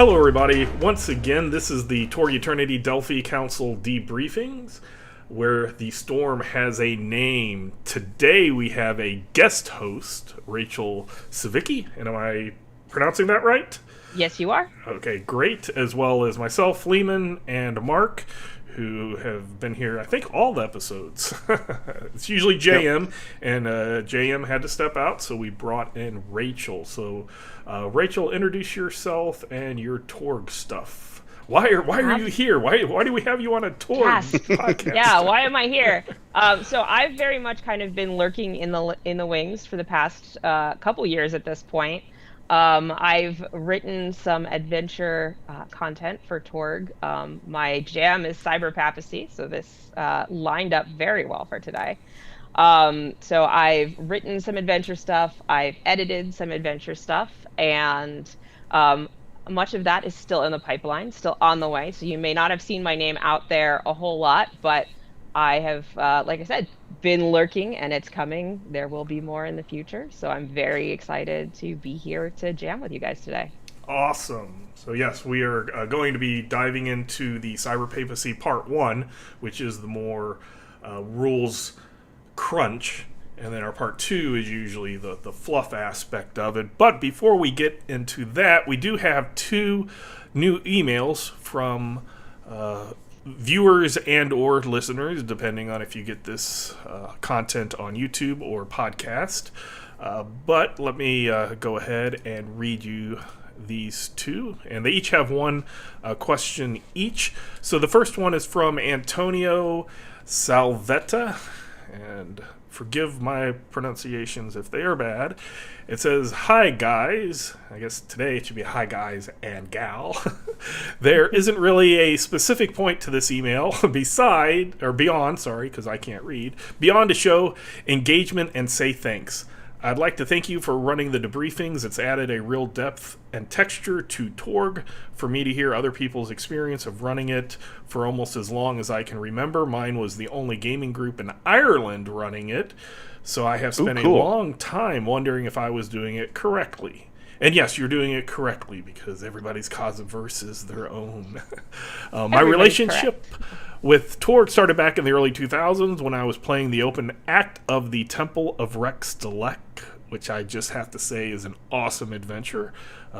Hello, everybody. Once again, this is the Torg Eternity Delphi Council Debriefings, where the storm has a name. Today we have a guest host, Rachel Savicki, and am I pronouncing that right? Yes, you are. Okay, great. As well as myself, Lehman, and Mark, who have been here, I think, all the episodes. It's usually JM, and JM had to step out, so we brought in Rachel. So, Rachel, introduce yourself and your Torg stuff. Why are you here? Why do we have you on a Torg podcast? Yeah, why am I here? So I've very much kind of been lurking in the wings for the past couple years at this point. I've written some adventure content for Torg. My jam is Cyberpapacy, so this lined up very well for today. So I've written some adventure stuff, I've edited some adventure stuff, and much of that is still in the pipeline, still on the way. So you may not have seen my name out there a whole lot, but I have, like I said, been lurking, and it's coming. There will be more in the future, so I'm very excited to be here to jam with you guys today. Awesome. So yes, we are going to be diving into the Cyberpapacy Part 1, which is the more rules crunch, and then our Part 2 is usually the fluff aspect of it. But before we get into that, we do have 2 new emails from viewers and or listeners, depending on if you get this content on YouTube or podcast. But let me go ahead and read you these 2, and they each have one question each. So the first one is from Antonio Salvetta, and forgive my pronunciations if they are bad. It says, "Hi guys." I guess today it should be "Hi guys and gal." There isn't really a specific point to this email beyond, because I can't read, beyond to show engagement and say thanks. I'd like to thank you for running the debriefings. It's added a real depth and texture to Torg for me to hear other people's experience of running it for almost as long as I can remember. Mine was the only gaming group in Ireland running it, so I have spent a long time wondering if I was doing it correctly. And yes, you're doing it correctly, because everybody's cause-averse is their own. My relationship with Torg started back in the early 2000s when I was playing the open act of the Temple of Rex Delek, which I just have to say is an awesome adventure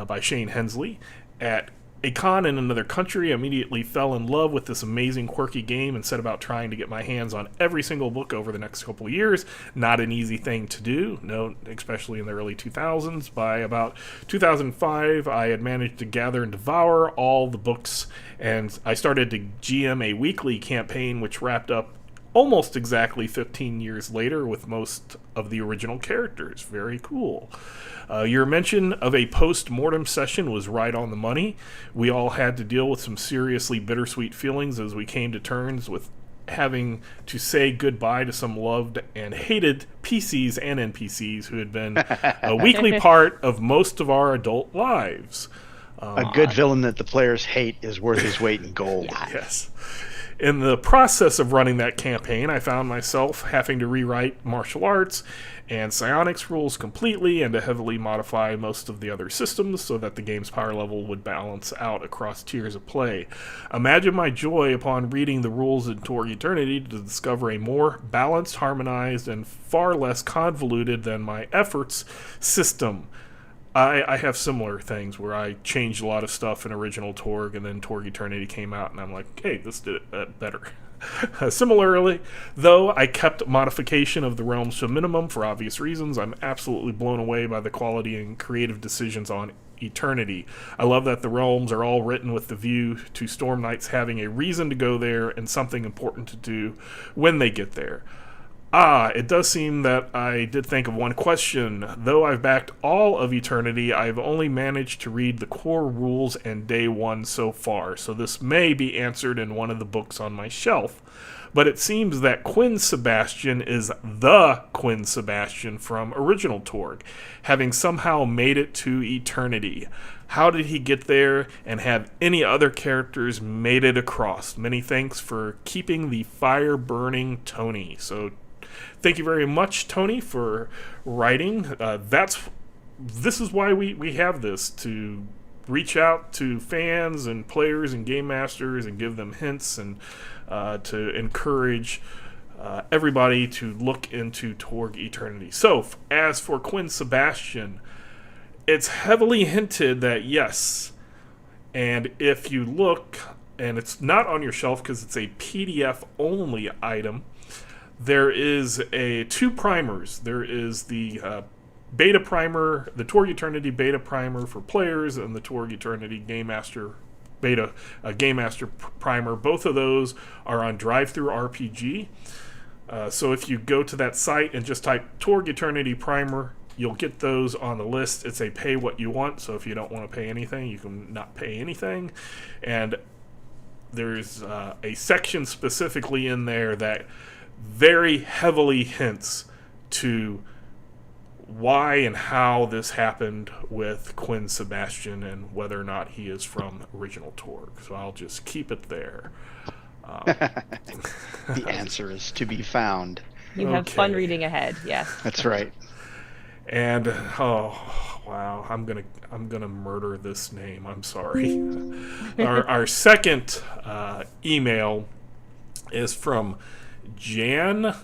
by Shane Hensley. At a con in another country, I immediately fell in love with this amazing, quirky game and set about trying to get my hands on every single book over the next couple of years. Not an easy thing to do, no, especially in the early 2000s. By about 2005, I had managed to gather and devour all the books, and I started to GM a weekly campaign, which wrapped up almost exactly 15 years later with most of the original characters. Very cool. Your mention of a post-mortem session was right on the money. We all had to deal with some seriously bittersweet feelings as we came to terms with having to say goodbye to some loved and hated PCs and NPCs who had been a weekly part of most of our adult lives. A good villain that the players hate is worth his weight in gold. Yes. In the process of running that campaign, I found myself having to rewrite martial arts and psionics rules completely, and to heavily modify most of the other systems so that the game's power level would balance out across tiers of play. Imagine my joy upon reading the rules in Torg Eternity to discover a more balanced, harmonized, and far less convoluted than my efforts system. I have similar things where I changed a lot of stuff in original Torg, and then Torg Eternity came out, and I'm like, hey, this did it better. Similarly, though, I kept modification of the realms to a minimum for obvious reasons. I'm absolutely blown away by the quality and creative decisions on Eternity. I love that the realms are all written with the view to Storm Knights having a reason to go there and something important to do when they get there. It does seem that I did think of one question. Though I've backed all of Eternity, I've only managed to read the core rules and day 1 so far, so this may be answered in one of the books on my shelf. But it seems that Quinn Sebastian is the Quinn Sebastian from original Torg, having somehow made it to Eternity. How did he get there, and have any other characters made it across? Many thanks for keeping the fire burning, Tony. So thank you very much, Tony, for writing. This is why we have this, to reach out to fans and players and game masters and give them hints and to encourage everybody to look into Torg Eternity. So, as for Quinn Sebastian, it's heavily hinted that yes, and if you look, and it's not on your shelf because it's a PDF only item, there is two primers. There is the beta primer, the Torg Eternity beta primer for players, and the Torg Eternity Game Master beta Game Master primer. Both of those are on Drive-Thru RPG. So if you go to that site and just type Torg Eternity primer, you'll get those on the list. It's a pay what you want, so if you don't want to pay anything, you can not pay anything. And there's a section specifically in there that very heavily hints to why and how this happened with Quinn Sebastian and whether or not he is from original Torg. So I'll just keep it there. The answer is to be found. You have fun reading ahead. Yes, that's right. And oh wow, I'm gonna murder this name. I'm sorry. Our second email is from Jan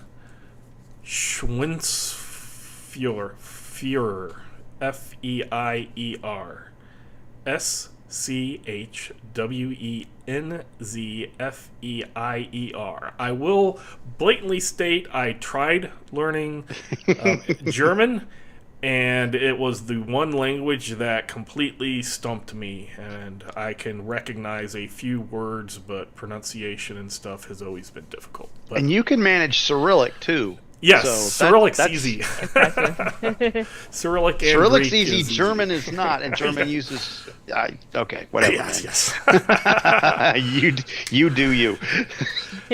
Schwinzfeuer, Feier, SCHWENZFEIER. I will blatantly state I tried learning German, and it was the one language that completely stumped me, and I can recognize a few words, but pronunciation and stuff has always been difficult. But, and you can manage Cyrillic too. yes, so Cyrillic's easy. Cyrillic and Cyrillic's Greek easy. is German is not, and German uses. Okay, whatever. Yes. You do you.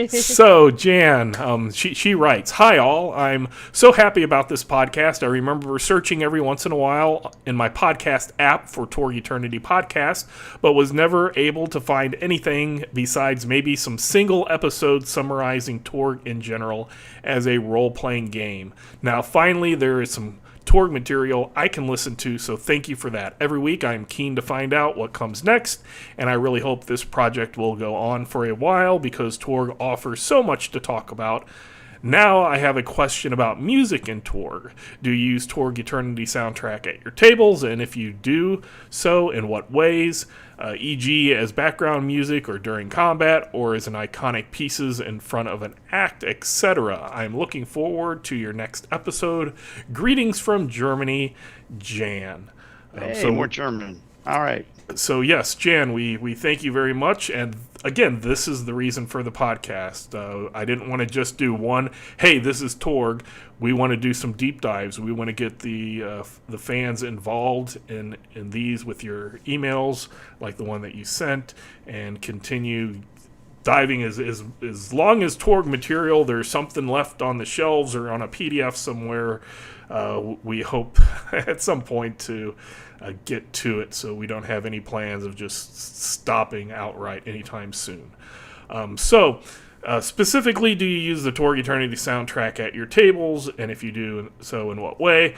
So Jan, she writes, "Hi all, I'm so happy about this podcast. I remember searching every once in a while in my podcast app for Torg Eternity podcast, but was never able to find anything besides maybe some single episodes summarizing Torg in general as a role-playing game. Now finally there is some Torg material I can listen to, so thank you for that. Every week I am keen to find out what comes next, and I really hope this project will go on for a while because Torg offers so much to talk about. Now I have a question about music in Torg. Do you use Torg Eternity soundtrack at your tables, and if you do so, in what ways? E.g. as background music or during combat, or as an iconic pieces in front of an act, etc. I'm looking forward to your next episode. Greetings from Germany, Jan." Hey, more German. All right. So yes, Jan, we thank you very much, and again, this is the reason for the podcast. I didn't want to just do one, hey, this is Torg. We want to do some deep dives. We want to get the fans involved in these with your emails, like the one that you sent, and continue diving as long as Torg material, there's something left on the shelves or on a PDF somewhere. We hope at some point to get to it, so we don't have any plans of just stopping outright anytime soon. Specifically, do you use the Torg Eternity soundtrack at your tables, and if you do so, in what way?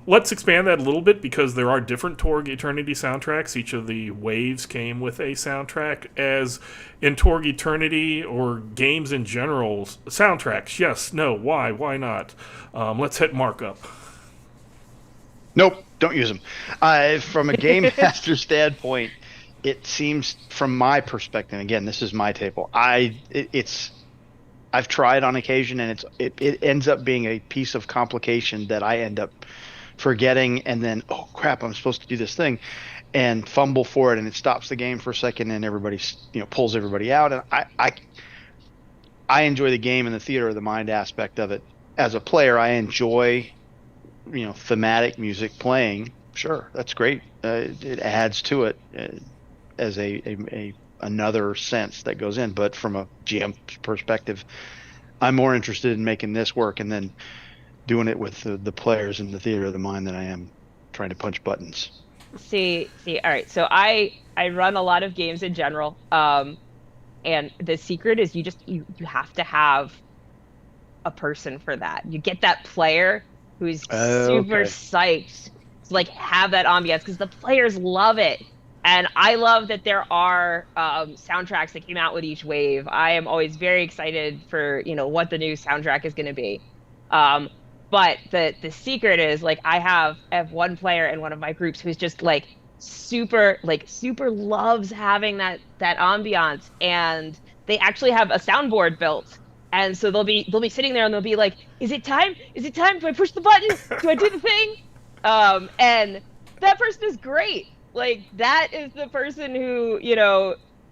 Let's expand that a little bit, because there are different Torg Eternity soundtracks. Each of the waves came with a soundtrack, as in Torg Eternity or games in general. Soundtracks, yes, no, why not? Let's hit Mark up. Nope, don't use them. From a game master standpoint, it seems, from my perspective, again, this is my table. I've tried on occasion, and it ends up being a piece of complication that I end up forgetting, and then, oh crap, I'm supposed to do this thing, and fumble for it, and it stops the game for a second, and everybody pulls everybody out. And I enjoy the game and the theater of the mind aspect of it. As a player, I enjoy thematic music playing. Sure, that's great. It adds to it as another sense that goes in. But from a GM perspective, I'm more interested in making this work and then doing it with the players in the theater of the mind than I am trying to punch buttons. See. All right. So I run a lot of games in general, and the secret is you have to have a person for that. You get that player who's super psyched to have that ambiance, because the players love it. And I love that there are soundtracks that came out with each wave. I am always very excited for, what the new soundtrack is going to be. Um, but the secret is like I have one player in one of my groups who's just super loves having that ambiance, and they actually have a soundboard built. And so they'll be sitting there and they'll be like, "Is it time? Is it time? Do I push the button? Do I do the thing?" And that person is great. Like that is the person who,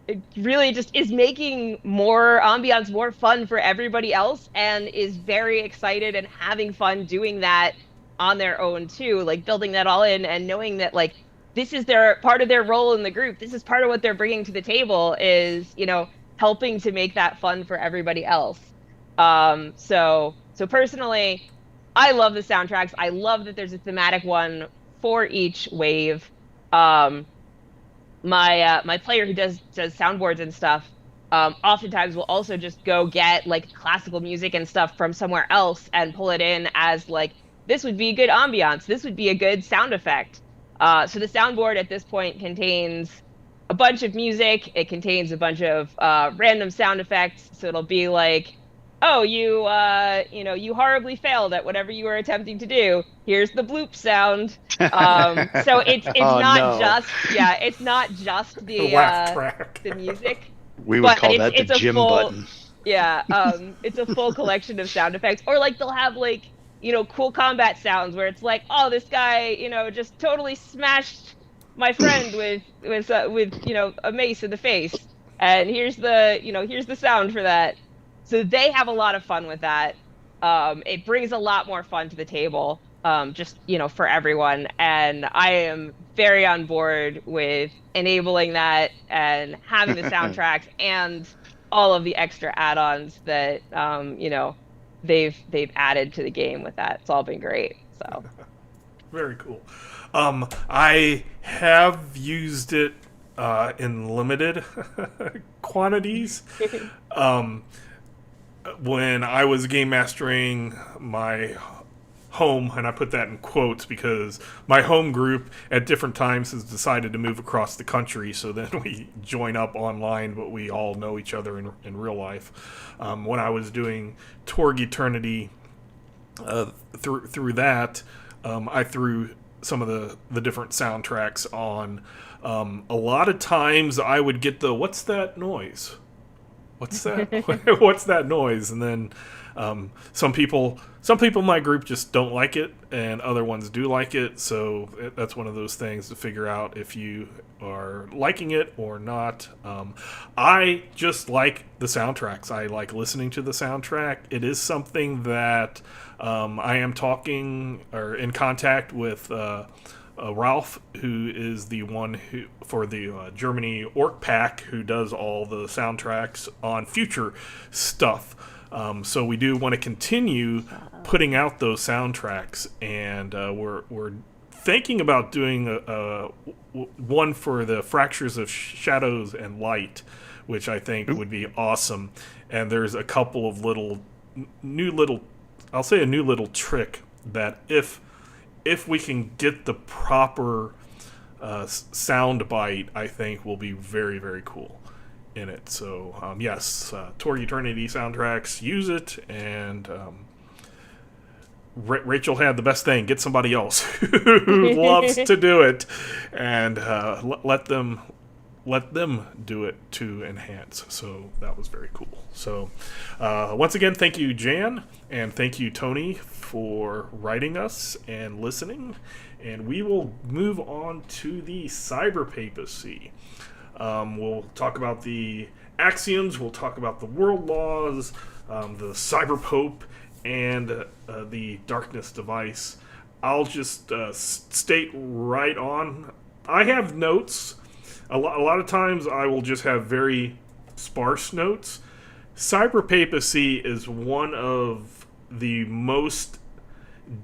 it really just is making more ambiance, more fun for everybody else, and is very excited and having fun doing that on their own too, like building that all in and knowing that like this is their part of their role in the group. This is part of what they're bringing to the table is, helping to make that fun for everybody else. So personally, I love the soundtracks. I love that there's a thematic one for each wave. Um, my player who does soundboards and stuff, oftentimes will also just go get like classical music and stuff from somewhere else and pull it in as like this would be good ambiance. This would be a good sound effect. So the soundboard at this point contains a bunch of music. It contains a bunch of random sound effects. So it'll be like, oh, you horribly failed at whatever you were attempting to do. Here's the bloop sound. So it's Oh, not no. it's not just The laugh track. the music. We would But call that the it's a gym full- button. Yeah, it's a full collection of sound effects. Or like they'll have like, cool combat sounds where it's like, oh, this guy, just totally smashed my friend with a mace in the face. And here's the sound for that. So they have a lot of fun with that. It brings a lot more fun to the table, just, for everyone. And I am very on board with enabling that and having the soundtracks and all of the extra add-ons that, they've added to the game with that. It's all been great. So Very cool. I have used it in limited quantities. When I was game mastering my home, and I put that in quotes because my home group at different times has decided to move across the country, so then we join up online, but we all know each other in real life. When I was doing Torg Eternity, through that, I threw some of the different soundtracks on. A lot of times I would get the, what's that noise? What's that? What's that noise? And then some people in my group just don't like it, and other ones do like it. So that's one of those things to figure out if you are liking it or not. I just like the soundtracks. I like listening to the soundtrack. It is something that I am talking or in contact with Ralph, who is the one who for the Germany Orc Pack, who does all the soundtracks on future stuff. So we do want to continue putting out those soundtracks, and we're thinking about doing one for the Fractures of Shadows and Light, which I think would be awesome. And there's a couple of new little trick that if we can get the proper sound bite, I think will be very, very cool in it. So, yes, Torg Eternity soundtracks, use it, and Rachel had the best thing. Get somebody else who loves to do it, and let them do it to enhance. So that was very cool. So once again, thank you, Jan, and thank you, Tony, for writing us and listening. And we will move on to the Cyberpapacy. We'll talk about the axioms, we'll talk about the world laws, the Cyberpope, and the darkness device. I'll just state right on, I have notes. A lot of times I will just have very sparse notes. Cyberpapacy is one of the most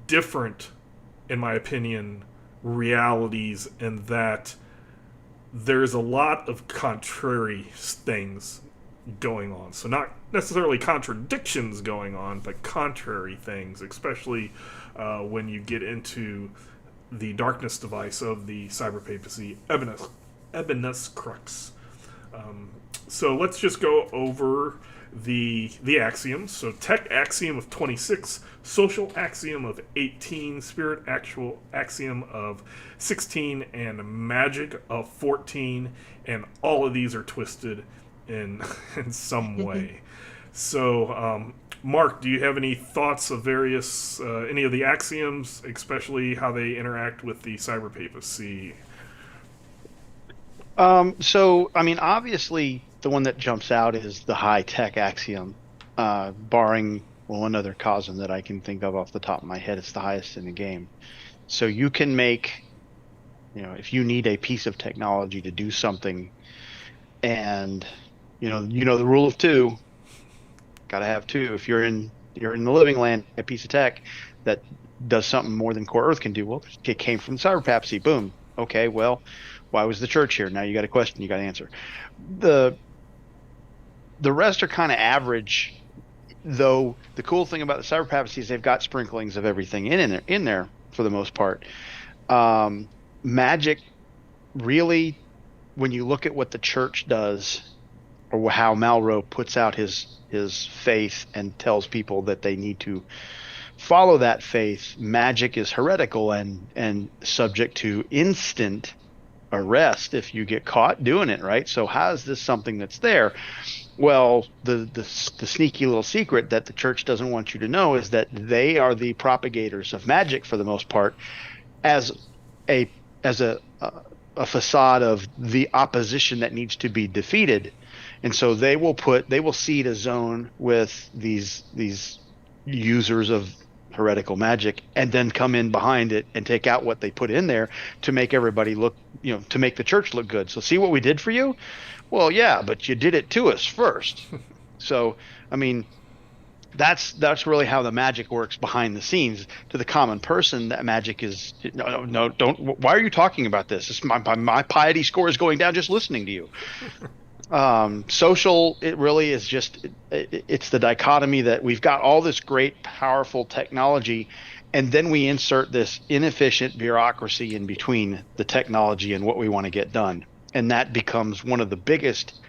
different, in my opinion, realities in that there's a lot of contrary things going on. So not necessarily contradictions going on, but contrary things, especially when you get into the darkness device of the Cyberpapacy Ebonus Crux. So let's just go over the axioms. So tech axiom of 26, social axiom of 18, spirit actual axiom of 16, and magic of 14. And all of these are twisted in in some way. So, Mark, do you have any thoughts of various any of the axioms, especially how they interact with the cyberpapacy? So, I mean, obviously, the one that jumps out is the high tech axiom, barring one other cosm that I can think of off the top of my head. It's the highest in the game. So you can make, if you need a piece of technology to do something, and you know the rule of two, got to have two. If you're in the living land, a piece of tech that does something more than core Earth can do. Well, it came from cyberpapacy. Boom. Okay. Well, why was the church here? Now you got a question. You got to answer. The rest are kind of average, though. The cool thing about the cyberpapacy is they've got sprinklings of everything in there for the most part. Magic, really, when you look at what the church does, or how Malraux puts out his faith and tells people that they need to follow that faith, magic is heretical and subject to instant arrest if you get caught doing it, right? So how is this something that's there? Well, the sneaky little secret that the church doesn't want you to know is that they are the propagators of magic for the most part, as a facade of the opposition that needs to be defeated. And so they will seed a zone with these users of heretical magic, and then come in behind it and take out what they put in there to make everybody look, to make the church look good. So see what we did for you? Well, yeah, but you did it to us first. So, I mean, that's really how the magic works behind the scenes. To the common person, that magic is no, don't. Why are you talking about this? My piety score is going down just listening to you. Social, it really is just, it's the dichotomy that we've got all this great, powerful technology, and then we insert this inefficient bureaucracy in between the technology and what we want to get done. And that becomes one of the biggest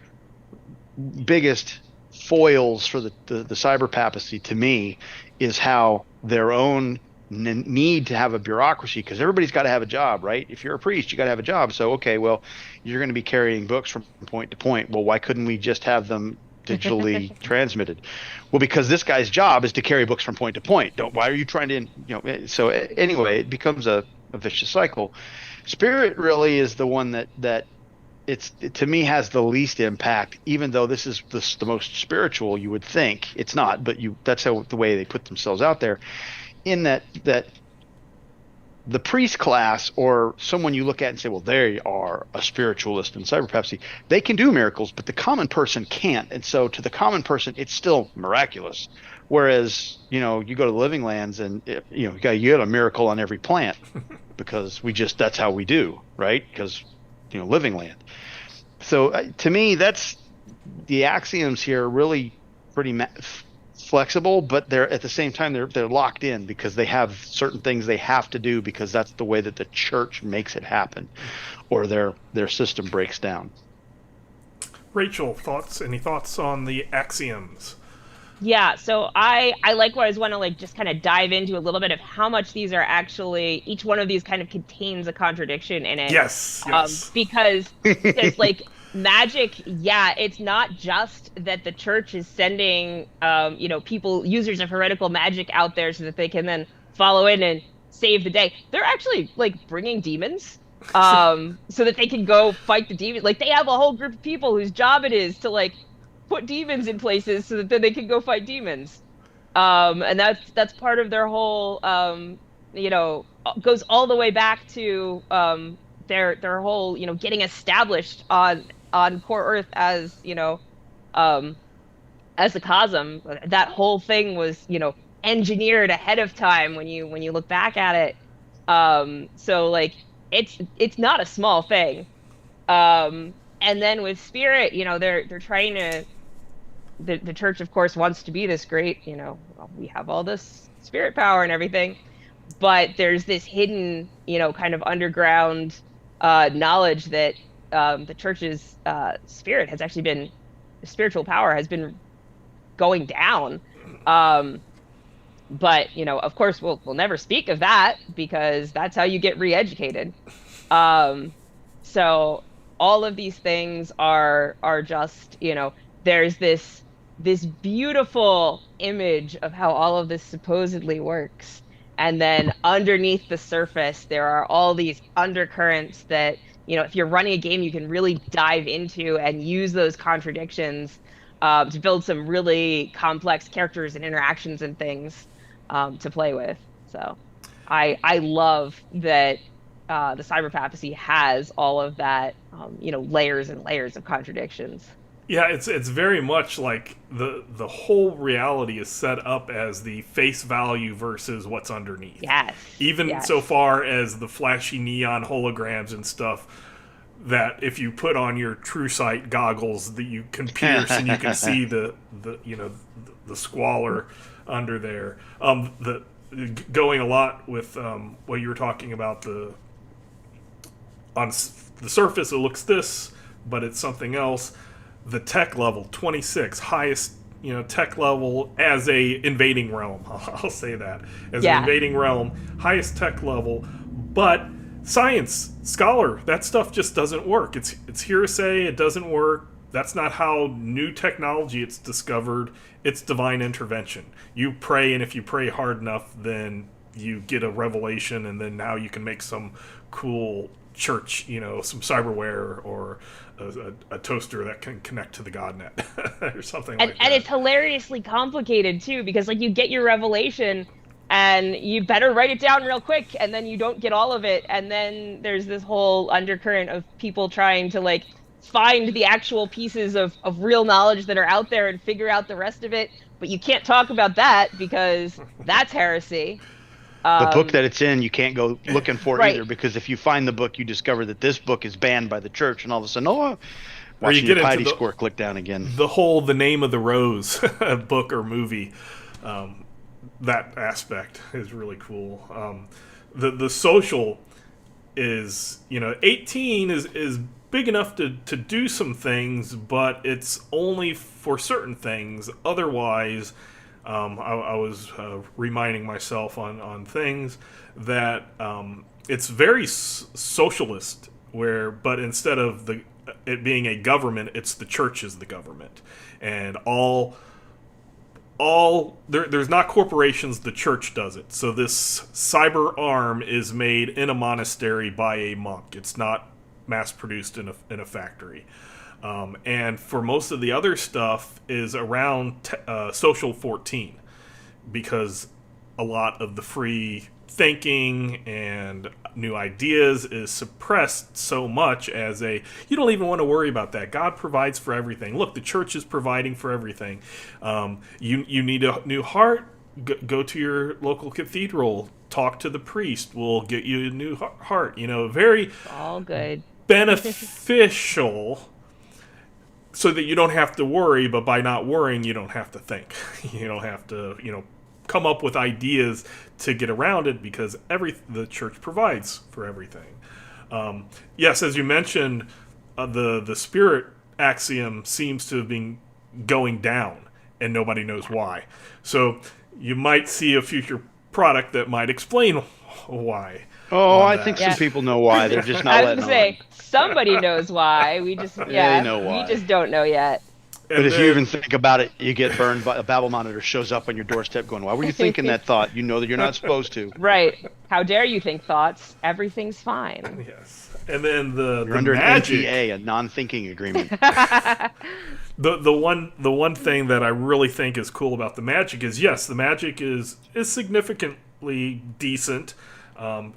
foils for the cyberpapacy, to me, is how their own need to have a bureaucracy, because everybody's got to have a job, right? If you're a priest, you got to have a job. So, okay, well, you're going to be carrying books from point to point. Well, why couldn't we just have them digitally transmitted? Well, because this guy's job is to carry books from point to point. Why are you trying to, so anyway, it becomes a vicious cycle. Spirit really is the one that it to me has the least impact, even though this is the most spiritual, you would think. It's not, but that's the way they put themselves out there. In that the priest class, or someone you look at and say, well, they are a spiritualist in cyberpapacy, they can do miracles, but the common person can't. And so to the common person, it's still miraculous. Whereas, you go to the living lands and, you get a miracle on every plant because that's how we do, right? Because, living land. So to me, that's the axioms here are really pretty flexible, but they're at the same time they're locked in because they have certain things they have to do because that's the way that the church makes it happen, or their system breaks down. Rachel, any thoughts on the axioms? Yeah, so I likewise want to just kind of dive into a little bit of how much these are actually, each one of these kind of contains a contradiction in it. Yes. Because magic, yeah, it's not just that the church is sending, people, users of heretical magic out there so that they can then follow in and save the day. They're actually bringing demons, so that they can go fight the demons. They have a whole group of people whose job it is to put demons in places so that then they can go fight demons. And that's part of their whole, goes all the way back to their whole, getting established on core Earth as, as a cosm. That whole thing was, engineered ahead of time when you look back at it. So it's not a small thing. And then with spirit, they're trying to, the church, of course, wants to be this great, we have all this spirit power and everything, but there's this hidden, kind of underground knowledge that the church's spiritual power has been going down. But of course, we'll never speak of that because that's how you get re-educated. So all of these things are just, there's this beautiful image of how all of this supposedly works. And then underneath the surface, there are all these undercurrents that, if you're running a game, you can really dive into and use those contradictions to build some really complex characters and interactions and things to play with. So I love that the Cyberpapacy has all of that, layers and layers of contradictions. Yeah, it's very much like the whole reality is set up as the face value versus what's underneath. Yes. Even so far as the flashy neon holograms and stuff that if you put on your true sight goggles that you can pierce and you can see the squalor under there. Going a lot with what you were talking about, on the surface it looks this, but it's something else. The tech level 26, highest tech level as a invading realm. I'll say that as an invading realm, highest tech level, but science scholar, that stuff just doesn't work. It's hearsay. It doesn't work. That's not how new technology it's discovered. It's divine intervention. You pray, and if you pray hard enough, then you get a revelation, and then now you can make some cool church, some cyberware or a toaster that can connect to the godnet or something like that. And it's hilariously complicated too, because you get your revelation and you better write it down real quick, and then you don't get all of it, and then there's this whole undercurrent of people trying to find the actual pieces of real knowledge that are out there and figure out the rest of it, but you can't talk about that because that's heresy. The book that it's in, you can't go looking for right. either, because if you find the book, you discover that this book is banned by the church, and all of a sudden, or watching you get your piety into score click down again. The Name of the Rose book or movie, that aspect is really cool. The social is, 18 is big enough to do some things, but it's only for certain things. Otherwise, I was reminding myself on things that it's very socialist, but instead of it being a government, it's the church is the government, and there's not corporations. The church does it. So this cyber arm is made in a monastery by a monk. It's not mass produced in a factory. And for most of the other stuff is around Social 14, because a lot of the free thinking and new ideas is suppressed so much as you don't even want to worry about that. God provides for everything. Look, the church is providing for everything. You need a new heart, go to your local cathedral, talk to the priest, we'll get you a new heart. Very all good, beneficial, so that you don't have to worry, but by not worrying, you don't have to think. You don't have to, come up with ideas to get around it, because the church provides for everything. Yes, as you mentioned, the spirit axiom seems to have been going down, and nobody knows why. So you might see a future product that might explain why. Oh, I think some people know why. They're just not letting on. I was going to say, somebody knows why. We just, they know why. We just don't know yet. But if you even think about it, you get burned by a Babel monitor shows up on your doorstep going, why were you thinking that thought? You know that you're not supposed to. Right. How dare you think thoughts? Everything's fine. Yes. And then you're under magic, an NTA, a non-thinking agreement. The one thing that I really think is cool about the magic is, yes, the magic is significantly decent.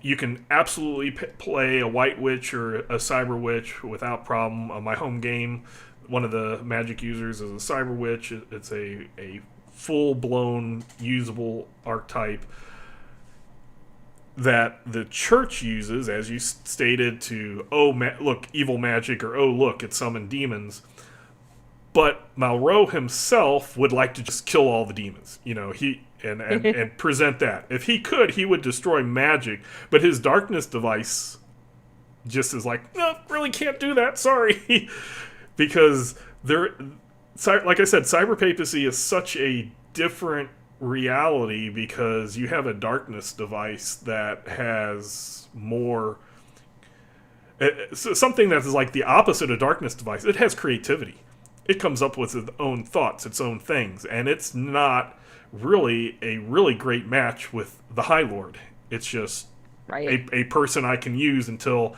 You can absolutely play a white witch or a cyber witch without problem. On my home game, one of the magic users is a cyber witch. It's a full-blown usable archetype that the church uses, as you stated, to look, evil magic, or look, it summoned demons. But Malraux himself would like to just kill all the demons. And present that. If he could, he would destroy magic, but his darkness device just is like, no, really can't do that. Sorry, because like I said, cyberpapacy is such a different reality because you have a darkness device that has more. Something that is like the opposite of darkness device. It has creativity. It comes up with its own thoughts, its own things, and it's not really a really great match with the High Lord. It's just Right. a person I can use until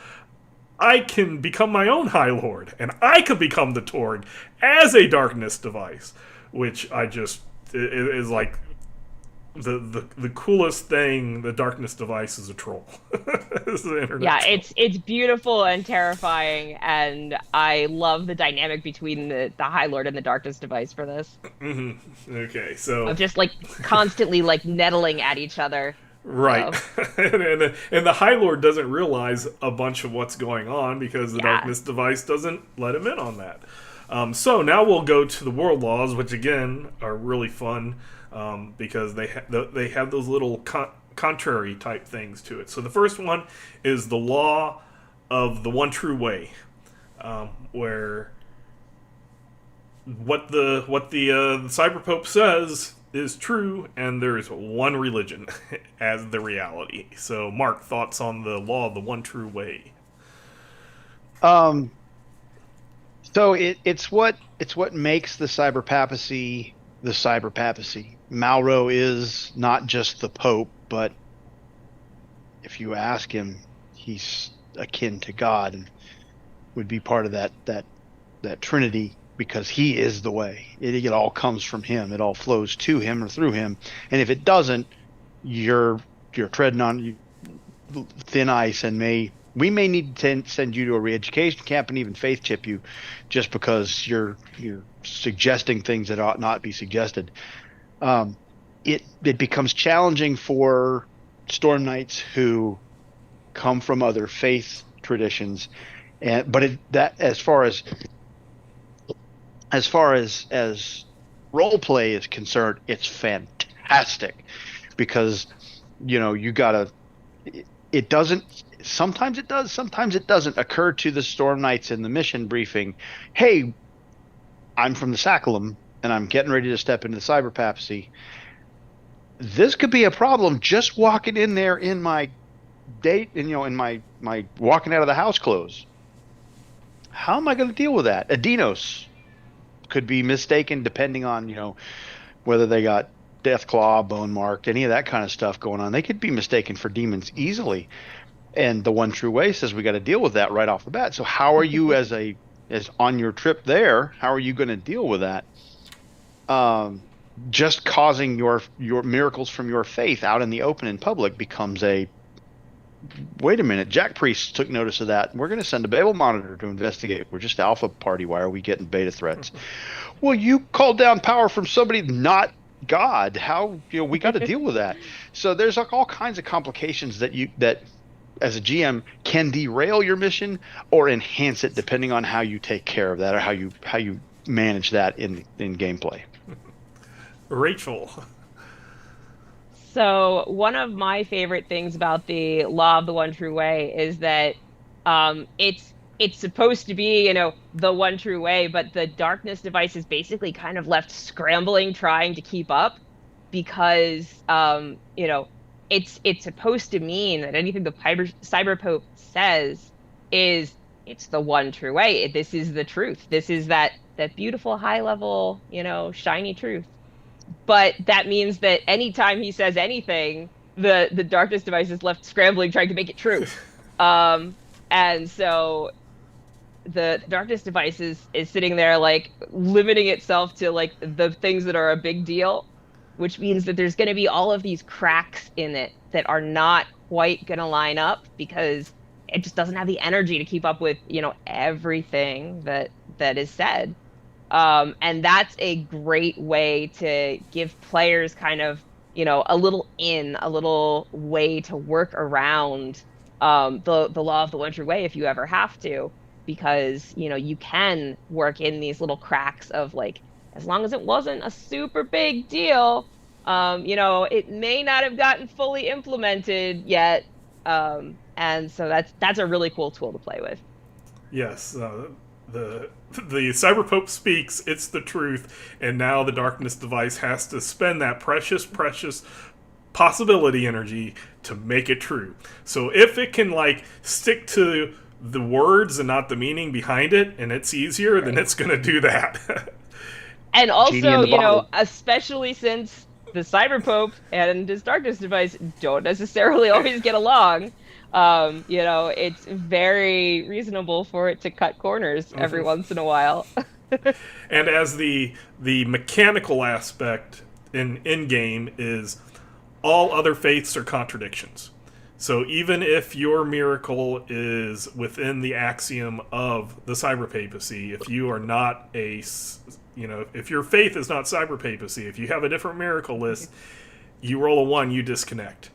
I can become my own High Lord, and I can become the Torg as a darkness device, which I just is like the coolest thing. The darkness device is a troll. This is the internet Yeah, troll. it's beautiful and terrifying, and I love the dynamic between the High Lord and the Darkness device for this. Okay, so Of just like constantly like nettling at each other. right, So, and the High Lord doesn't realize a bunch of what's going on because the yeah. darkness device doesn't let him in on that. So now we'll go to the world laws, which again are really fun because they have those little contrary type things to it. So the first one is the law of the one true way, where what the Cyberpope says is true, and there is one religion as the reality. So, Mark, thoughts on the law of the one true way? Um, so it's what makes the cyberpapacy the cyberpapacy. Malro is not just the Pope, but if you ask him, he's akin to God and would be part of that Trinity because he is the way. It all comes from him. It all flows to him or through him. And if it doesn't, you're treading on thin ice, and we may need to send you to a re-education camp and even faith chip you just because you're suggesting things that ought not be suggested. It becomes challenging for Storm Knights who come from other faith traditions, but as far as role play is concerned, it's fantastic because you gotta. It doesn't. Sometimes it does. Sometimes it doesn't occur to the Storm Knights in the mission briefing. Hey, I'm from the Sacculum and I'm getting ready to step into the Cyberpapacy. This could be a problem just walking in there in my date and in my walking out of the house clothes. How am I going to deal with that? Adinos could be mistaken depending on whether they got death claw, bone marked, any of that kind of stuff going on. They could be mistaken for demons easily, and the one true way says we got to deal with that right off the bat. So how are you as on your trip there, how are you going to deal with that? Just causing your miracles from your faith out in the open in public becomes a wait a minute. Jack Priest took notice of that. We're going to send a Babel monitor to investigate. We're just Alpha Party. Why are we getting beta threats? Well, you called down power from somebody not God. How we got to deal with that. So there's like all kinds of complications that as a GM can derail your mission or enhance it depending on how you take care of that or how you manage that in gameplay. Rachel. So one of my favorite things about the law of the one true way is that it's supposed to be, the one true way, but the darkness device is basically kind of left scrambling, trying to keep up because, it's supposed to mean that anything the Cyberpope says is it's the one true way. This is the truth. This is that beautiful high level, shiny truth. But that means that anytime he says anything, the darkness device is left scrambling, trying to make it true. And so the darkness device is sitting there like limiting itself to like the things that are a big deal, which means that there's going to be all of these cracks in it that are not quite going to line up because it just doesn't have the energy to keep up with, everything that is said. And that's a great way to give players kind of, a little way to work around the law of the one true way if you ever have to, because, you can work in these little cracks of like, as long as it wasn't a super big deal, it may not have gotten fully implemented yet, And so that's a really cool tool to play with. Yes, the Cyberpope speaks. It's the truth, and now the Darkness device has to spend that precious possibility energy to make it true. So if it can like stick to the words and not the meaning behind it, and it's easier, then it's going to do that. And Genie in also, the you know, bottle. especially since the Cyberpope and his Darkness device don't necessarily always get along, you know, it's very reasonable for it to cut corners every once in a while. And as the mechanical aspect in game is all other faiths are contradictions. So even if your miracle is within the axiom of the cyberpapacy, if you are not if your faith is not cyberpapacy, if you have a different miracle list, you roll a 1, you disconnect.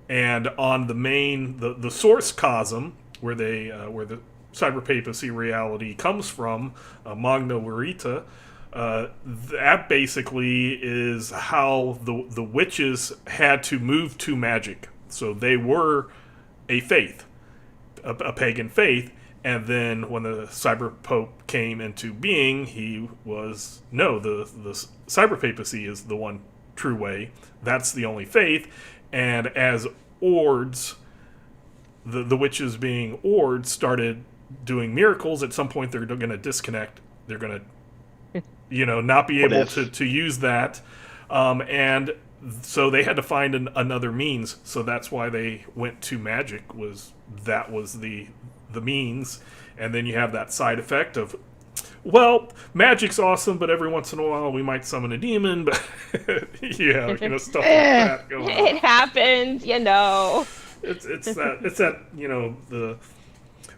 And on the main, the source cosm, where the cyberpapacy reality comes from, Magna Verita, that basically is how the witches had to move to magic. So they were a faith, a pagan faith, and then when the Cyber Pope came into being, he was, no, the cyberpapacy is the one true way. That's the only faith. And as Ords, the witches being Ords, started doing miracles, at some point they're going to disconnect. They're going to, not be able to use that. And so they had to find another means. So that's why they went to magic. That was the means. And then you have that side effect of, well, magic's awesome, but every once in a while we might summon a demon. But yeah, stuff like that going on. It happens, It's that the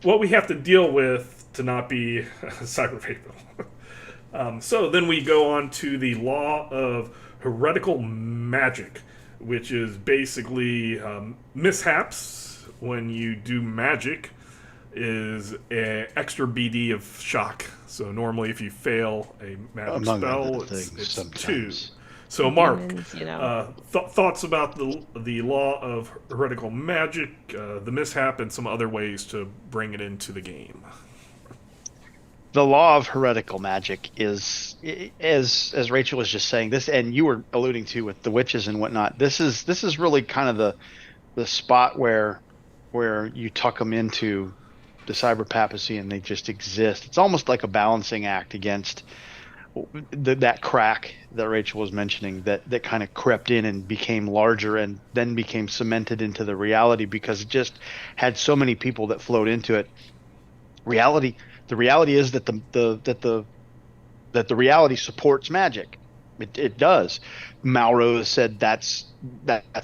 what we have to deal with to not be cyberpaper. So then we go on to the law of heretical magic, which is basically mishaps when you do magic is an extra BD of shock. So normally if you fail a magic spell, it's 2. So Mark, thoughts about the law of heretical magic, the mishap, and some other ways to bring it into the game. The law of heretical magic is, as Rachel was just saying this, and you were alluding to with the witches and whatnot. This is really kind of the spot where you tuck them into the cyberpapacy and they just exist. It's almost like a balancing act against that crack that Rachel was mentioning that kind of crept in and became larger and then became cemented into the reality because it just had so many people that flowed into it. The reality is that the reality supports magic. It does. Malrose said that's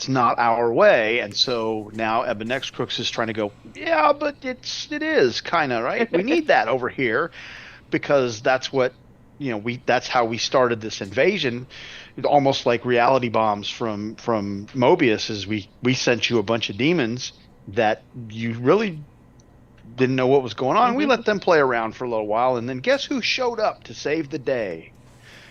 not our way, and so now Ebon X Crooks is trying to go, yeah, but it is kind of right. We need that over here because that's what that's how we started this invasion. It's almost like reality bombs from Mobius. Is we sent you a bunch of demons that you really didn't know what was going on. We let them play around for a little while, and then guess who showed up to save the day?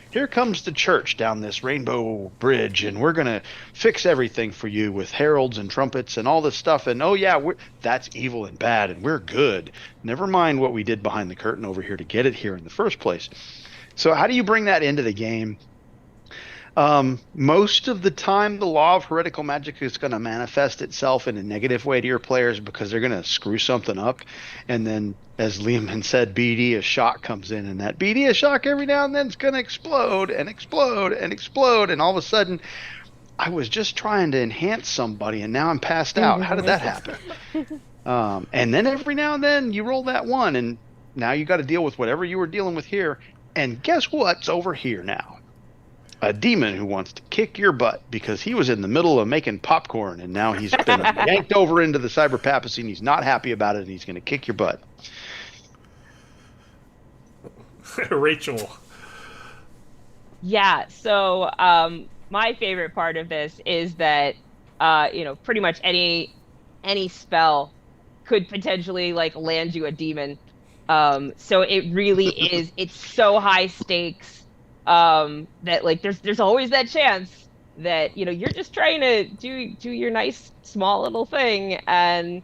Here comes the church down this rainbow bridge, and we're going to fix everything for you with heralds and trumpets and all this stuff. And oh yeah, that's evil and bad, and we're good. Never mind what we did behind the curtain over here to get it here in the first place. So how do you bring that into the game? Most of the time, the law of heretical magic is going to manifest itself in a negative way to your players because they're going to screw something up. And then, as Liam said, BD, a shock comes in, and that BD, a shock every now and then is going to explode and explode and explode. And all of a sudden, I was just trying to enhance somebody, and now I'm passed out. How did that happen? And then every now and then, you roll that 1, and now you got to deal with whatever you were dealing with here. And guess what's over here now? A demon who wants to kick your butt because he was in the middle of making popcorn and now he's been yanked over into the cyberpapacy and he's not happy about it and he's going to kick your butt. Rachel. Yeah, so my favorite part of this is that pretty much any spell could potentially like land you a demon. So it really is, it's so high stakes that like there's always that chance that, you're just trying to do your nice small little thing, and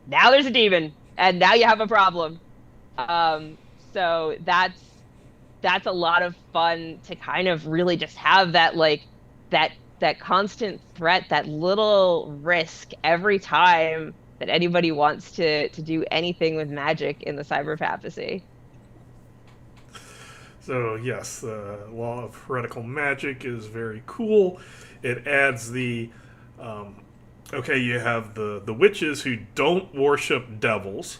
now there's a demon, and now you have a problem. Um, so that's a lot of fun to kind of really just have that, like, that constant threat, that little risk every time that anybody wants to do anything with magic in the cyberpapacy. So yes, the law of heretical magic is very cool. It adds the okay, you have the witches who don't worship devils.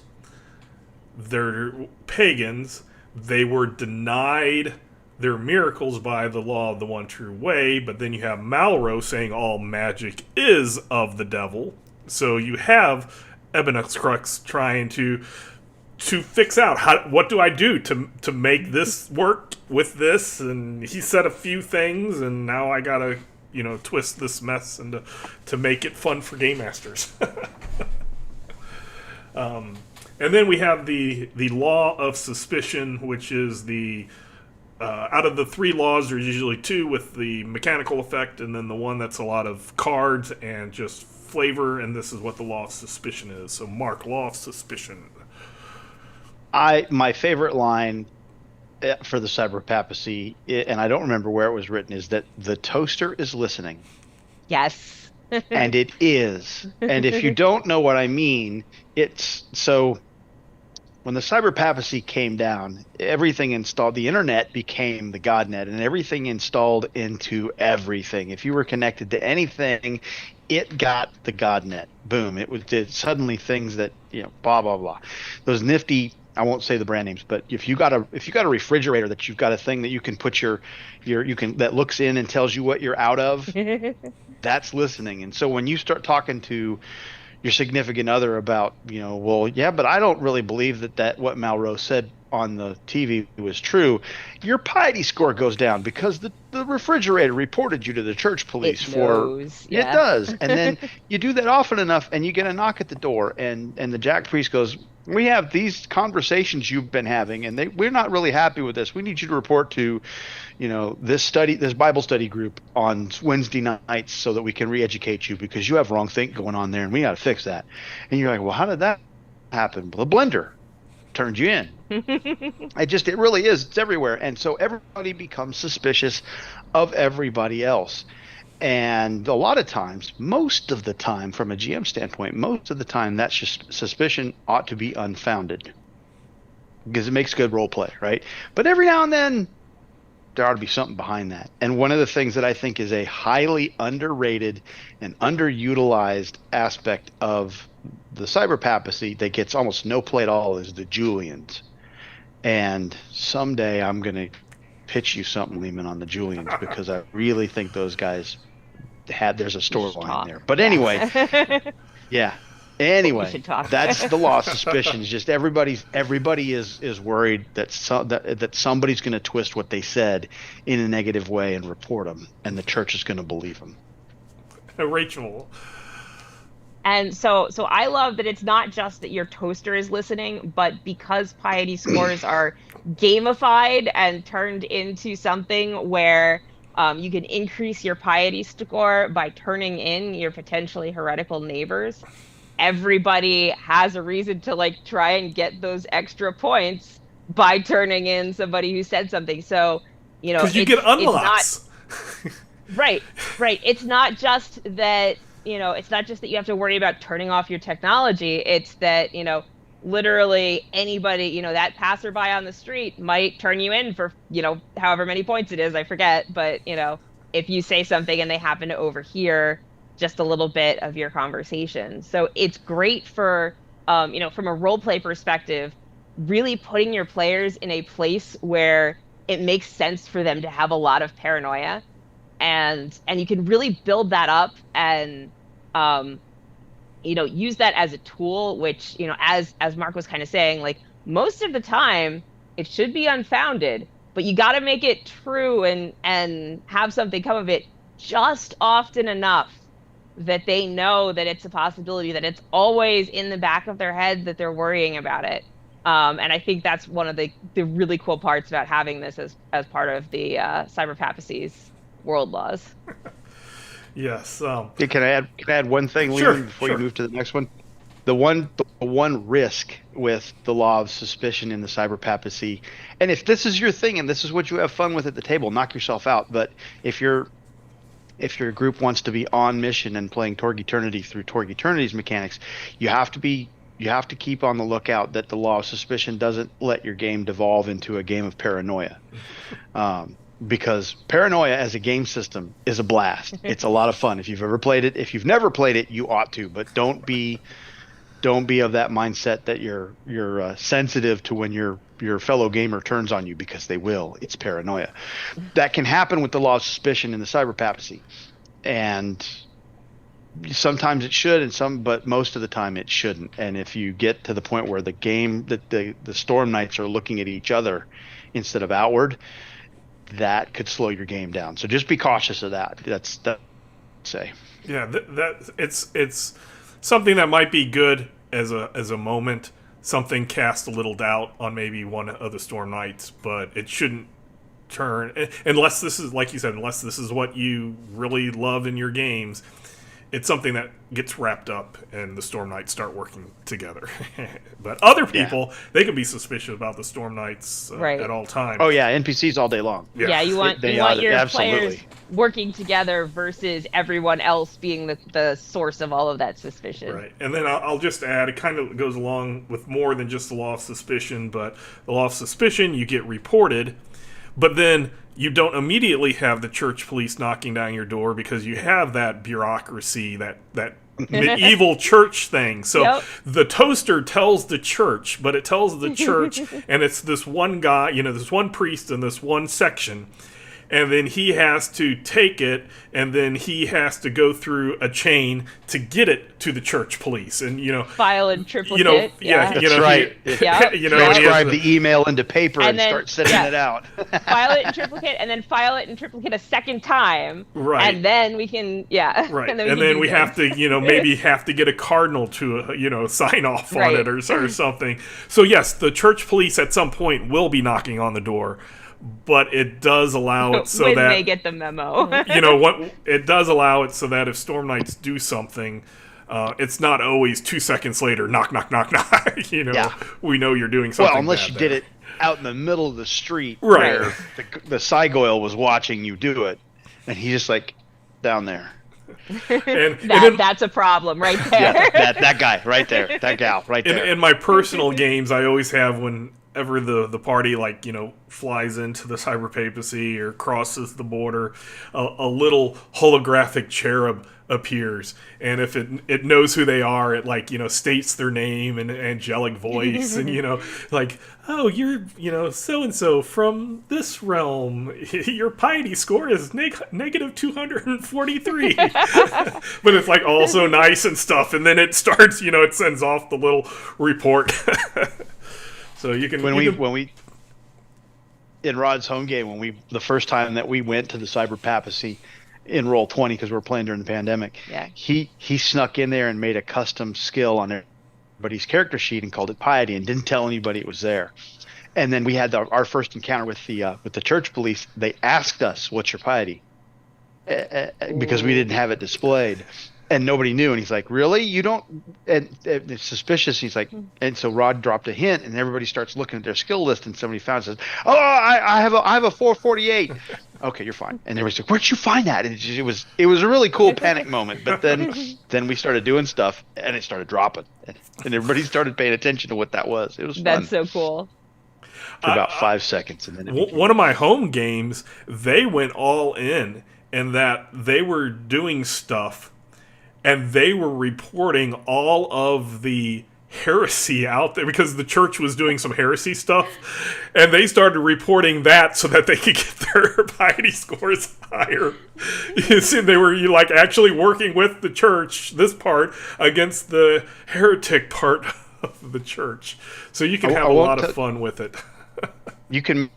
They're pagans. They were denied their miracles by the law of the one true way, but then you have Malro saying all magic is of the devil. So you have Ebenus Crux trying to fix out what do I do to make this work with this, and he said a few things, and now I gotta twist this mess and to make it fun for game masters. And then we have the law of suspicion, which is the out of the three laws, there's usually two with the mechanical effect, and then the one that's a lot of cards and just flavor, and this is what the law of suspicion is. So Mark, law of suspicion. My favorite line for the Cyberpapacy, and I don't remember where it was written, is that the toaster is listening. Yes. And it is. And if you don't know what I mean, it's so when the Cyberpapacy came down, everything installed, the internet became the godnet, and everything installed into everything. If you were connected to anything, it got the godnet. Boom. It did suddenly things that, blah, blah, blah. Those nifty, I won't say the brand names, but if you got a refrigerator that you've got a thing that you can put that looks in and tells you what you're out of, that's listening. And so when you start talking to your significant other about, well, yeah, but I don't really believe that what Malraux said on the TV was true, your piety score goes down because the refrigerator reported you to the church police It does. And then you do that often enough and you get a knock at the door, and the Jack priest goes, we have these conversations you've been having, and we're not really happy with this. We need you to report to, this Bible study group on Wednesday nights so that we can re-educate you because you have wrong think going on there, and we got to fix that. And you're like, well, how did that happen? Well, the blender turned you in. It really is. It's everywhere. And so everybody becomes suspicious of everybody else. And a lot of times, most of the time, from a GM standpoint, most of the time, that's just suspicion ought to be unfounded because it makes good role play, right? But every now and then, there ought to be something behind that. And one of the things that I think is a highly underrated and underutilized aspect of the Cyberpapacy that gets almost no play at all is the Julians. And someday I'm going to pitch you something, Lehman, on the Julians, because I really think those guys there's a storyline there. But anyway, yeah. Anyway, that's the law of suspicion. It's just everybody is worried that somebody's going to twist what they said in a negative way and report them, and the church is going to believe them. Rachel. And so I love that it's not just that your toaster is listening, but because piety scores are gamified and turned into something where you can increase your piety score by turning in your potentially heretical neighbors. Everybody has a reason to try and get those extra points by turning in somebody who said something. So, because you get unlocks. Right. It's not just that, it's not just that you have to worry about turning off your technology. It's that, literally anybody, that passerby on the street might turn you in for, however many points it is, I forget. But, if you say something and they happen to overhear just a little bit of your conversation. So it's great for, from a role play perspective, really putting your players in a place where it makes sense for them to have a lot of paranoia. And you can really build that up and, use that as a tool, which, as Mark was kind of saying, most of the time it should be unfounded, but you got to make it true and have something come of it just often enough that they know that it's a possibility, that it's always in the back of their head that they're worrying about it. And I think that's one of the really cool parts about having this as part of the Cyberpapacy's world laws. Yes. Hey, can I add one thing, Sure, Leland, before sure. you move to the next one? The one risk with the law of suspicion in the cyberpapacy, and if this is your thing and this is what you have fun with at the table, knock yourself out. But if your group wants to be on mission and playing Torg Eternity through Torg Eternity's mechanics, you have to keep on the lookout that the law of suspicion doesn't let your game devolve into a game of paranoia. Because paranoia as a game system is a blast. It's a lot of fun. If you've ever played it, if you've never played it, you ought to. But don't be of that mindset that you're sensitive to when your fellow gamer turns on you, because they will. It's paranoia. That can happen with the law of suspicion in the cyberpapacy, and sometimes it should, but most of the time it shouldn't. And if you get to the point where the game that the Storm Knights are looking at each other instead of outward, that could slow your game down. So just be cautious of that. That's that. Say. Yeah, that it's something that might be good as a moment. Something cast a little doubt on maybe one of the Storm Knights, but it shouldn't turn, unless this is, like you said, unless this is what you really love in your games. It's something that gets wrapped up and the Storm Knights start working together. But other people, they can be suspicious about the Storm Knights Right. at all times. Oh yeah, NPCs all day long. Yeah, you want your players working together versus everyone else being the source of all of that suspicion. Right. And then I'll just add, it kind of goes along with more than just the law of suspicion, but the law of suspicion, you get reported, but then you don't immediately have the church police knocking down your door, because you have that bureaucracy, that medieval church thing. So the toaster tells the church, but it tells the church, and it's this one guy, this one priest in this one section, and then he has to take it, and then he has to go through a chain to get it to the church police, and file in triplicate. That's right. Transcribe the email into paper and then start sending it out. File it in triplicate, and then file it in triplicate a second time. Right. And then we can, Right. And then we have to, maybe have to get a cardinal to, sign off on it or something. So yes, the church police at some point will be knocking on the door. But it does allow it so when that they get the memo. It does allow it so that if Storm Knights do something, it's not always 2 seconds later, knock, knock, knock, knock. We know you're doing something. Well, unless you did it out in the middle of the street, where the Cygoyle was watching you do it, and he's just like down there. That's a problem right there. Yeah, that guy right there, that gal right there. In my personal games, I always have, whenever the party flies into the cyberpapacy or crosses the border, a little holographic cherub appears, and if it knows who they are, it states their name in an angelic voice, and oh, you're so and so from this realm, your piety score is negative 243. But it's also nice and stuff, and then it starts, it sends off the little report. So you can when we in Rod's home game, the first time that we went to the cyberpapacy in Roll20, because we were playing during the pandemic, he snuck in there and made a custom skill on everybody's character sheet and called it piety, and didn't tell anybody it was there. And then we had our first encounter with the church police. They asked us, "What's your piety?" Because we didn't have it displayed. And nobody knew, and he's like, "Really? You don't?" And it's suspicious. He's like, and so Rod dropped a hint, and everybody starts looking at their skill list, and somebody found says, "Oh, I have a 448." Okay, you're fine. And everybody's like, "Where'd you find that?" And it was a really cool panic moment. But then we started doing stuff, and it started dropping, and everybody started paying attention to what that was. It was fun. That's so cool. For about 5 seconds, and then one of my home games, they went all in that they were doing stuff. And they were reporting all of the heresy out there, because the church was doing some heresy stuff. And they started reporting that so that they could get their piety scores higher. You see, they were actually working with the church, this part, against the heretic part of the church. So you can have a lot of fun with it. You can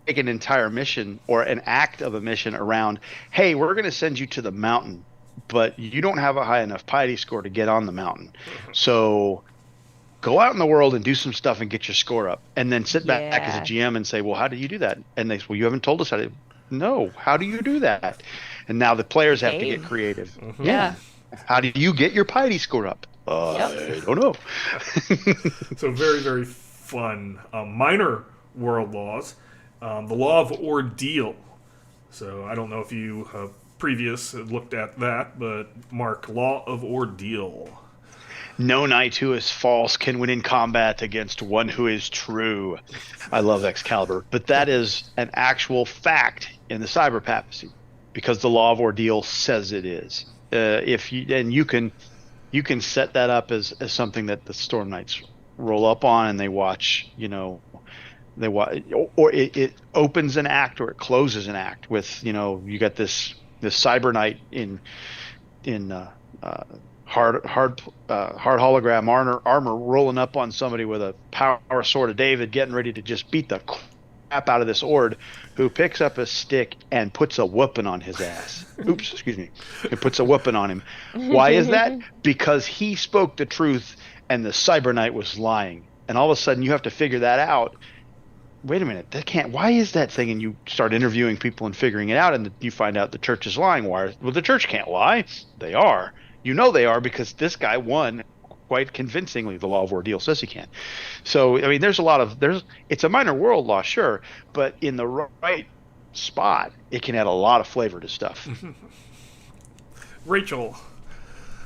make an entire mission or an act of a mission around, hey, we're going to send you to the mountain, but you don't have a high enough piety score to get on the mountain. So go out in the world and do some stuff and get your score up. And then sit back as a GM and say, well, how did you do that? And they say, well, you haven't told us how to. No, how do you do that? And now the players have to get Game. creative. Yeah. How do you get your piety score up? I don't know. So very, very fun. Minor world laws. The law of ordeal. So I don't know if you previous looked at that, but Mark, law of ordeal. No knight who is false can win in combat against one who is true. I love Excalibur, but that is an actual fact in the Cyberpapacy because the law of ordeal says it is. If you and you can set that up as something that the Storm Knights roll up on and they watch. They watch, or it opens an act or it closes an act with you got this Cyber Knight in hard hologram armor rolling up on somebody with a power sword of David, getting ready to just beat the crap out of this Ord, who picks up a stick and puts a whooping on his ass. Oops, excuse me. It puts a whooping on him. Why is that? Because he spoke the truth and the Cyber Knight was lying. And all of a sudden you have to figure that out. Wait a minute, that can't. Why is that thing? And you start interviewing people and figuring it out, and you find out the church is lying. Why? Well, the church can't lie. They are. They are because this guy won quite convincingly. The law of ordeal says he can. So I mean, it's a minor world law, sure, but in the right spot, it can add a lot of flavor to stuff. Rachel.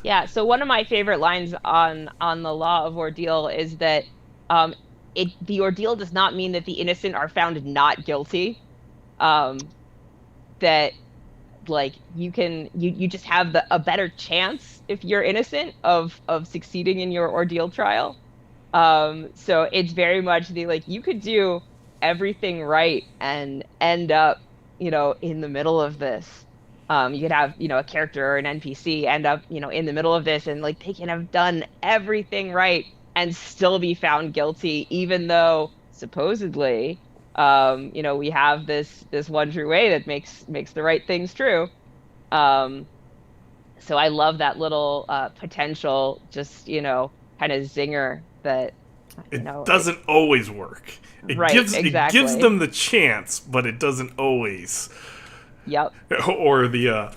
Yeah. So one of my favorite lines on the law of ordeal is that the ordeal does not mean that the innocent are found not guilty. That like you just have a better chance if you're innocent of succeeding in your ordeal trial. So it's very much you could do everything right and end up in the middle of this. You could have a character or an NPC end up in the middle of this, and they can have done everything right and still be found guilty, even though supposedly we have this one true way that makes the right things true. So I love that little potential, just kind of zinger that it doesn't always work. It gives them the chance, but it doesn't always. Yep. Or the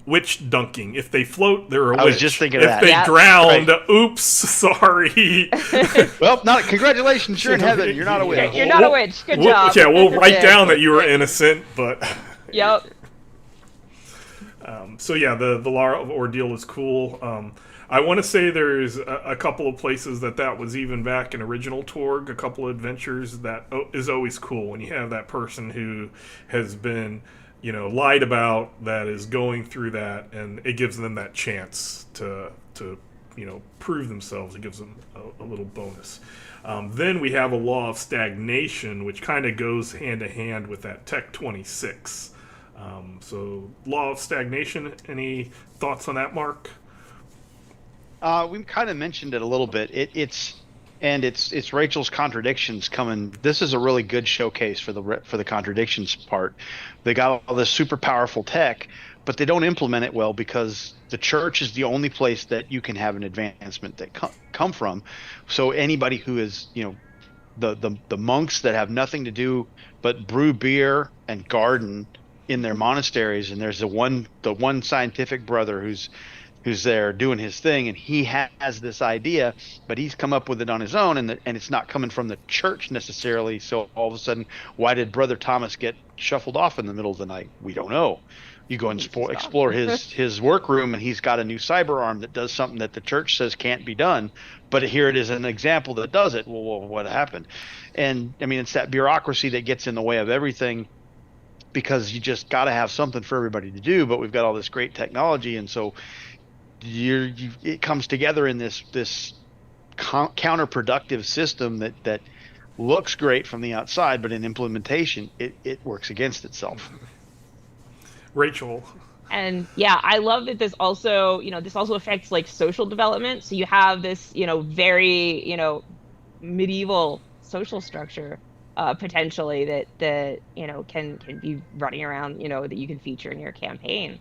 witch dunking. If they float, they're a witch. I was just thinking of that. If they drowned, oops, sorry. Well, congratulations, you're in heaven. You're not a witch. You're not a witch. Good job. Yeah, we'll write down that you were innocent, but. Yep. So yeah, the law of ordeal is cool. I want to say there's a couple of places that was even back in original Torg, a couple of adventures that is always cool when you have that person who has been, lied about, that is going through that, and it gives them that chance to prove themselves. It gives them a little bonus. Then we have a law of stagnation, which kind of goes hand to hand with that Tech 26. So law of stagnation, any thoughts on that, Mark? We kind of mentioned it a little bit. It's Rachel's contradictions coming. This is a really good showcase for the contradictions part. They got all this super powerful tech, but they don't implement it well because the church is the only place that you can have an advancement that come from. So anybody who is the monks that have nothing to do but brew beer and garden in their monasteries, and there's the one scientific brother who's there doing his thing, and he has this idea, but he's come up with it on his own, and it's not coming from the church necessarily. So all of a sudden, why did Brother Thomas get shuffled off in the middle of the night? We don't know. You go and explore his workroom, and he's got a new cyber arm that does something that the church says can't be done, but here it is an example that does it. Well, what happened? And I mean, it's that bureaucracy that gets in the way of everything, because you just got to have something for everybody to do, but we've got all this great technology, and so it comes together in this counterproductive system that looks great from the outside, but in implementation it works against itself. Rachel. And yeah, I love that this also affects social development. So you have this very medieval social structure potentially that can be running around, that you can feature in your campaign,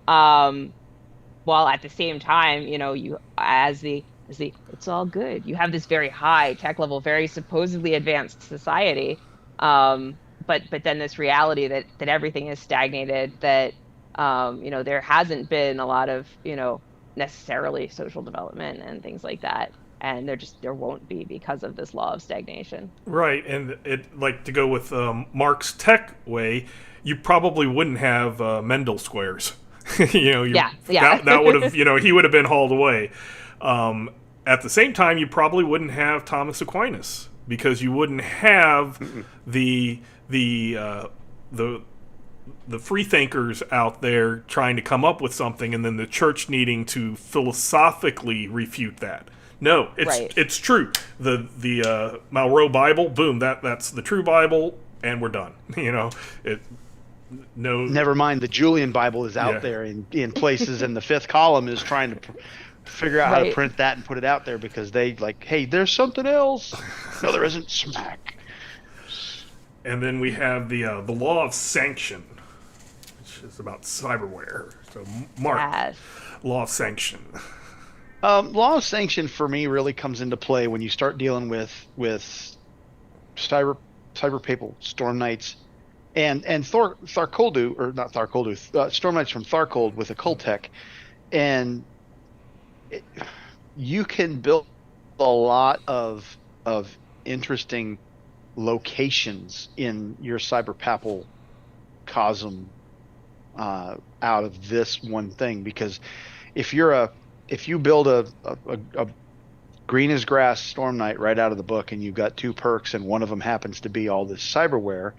while at the same time you as the it's all good, you have this very high tech level, very supposedly advanced society, but then this reality that everything is stagnated, that there hasn't been a lot of necessarily social development and things like that, and there won't be because of this law of stagnation. Right, and it like to go with Mark's tech way, you probably wouldn't have Mendel squares. Yeah. That would have he would have been hauled away. At the same time, you probably wouldn't have Thomas Aquinas because you wouldn't have the free thinkers out there trying to come up with something, and then the church needing to philosophically refute that. No, it's true. The Malraux Bible, boom, that's the true Bible, and we're done. Never mind, the Julian Bible is out there in places, and the fifth column is trying to figure out how to print that and put it out there because they like, hey, there's something else. No, there isn't. Smack. And then we have the law of sanction, which is about cyberware. So, Mark, law of sanction. Law of sanction for me really comes into play when you start dealing with cyberpapal storm knights and Tharkoldu, or not Tharkoldu, storm knights from Tharkold with occult tech, and you can build a lot of interesting locations in your cyberpapal cosm out of this one thing, because if you build a green as grass storm knight right out of the book and you've got 2 perks and one of them happens to be all this cyberware,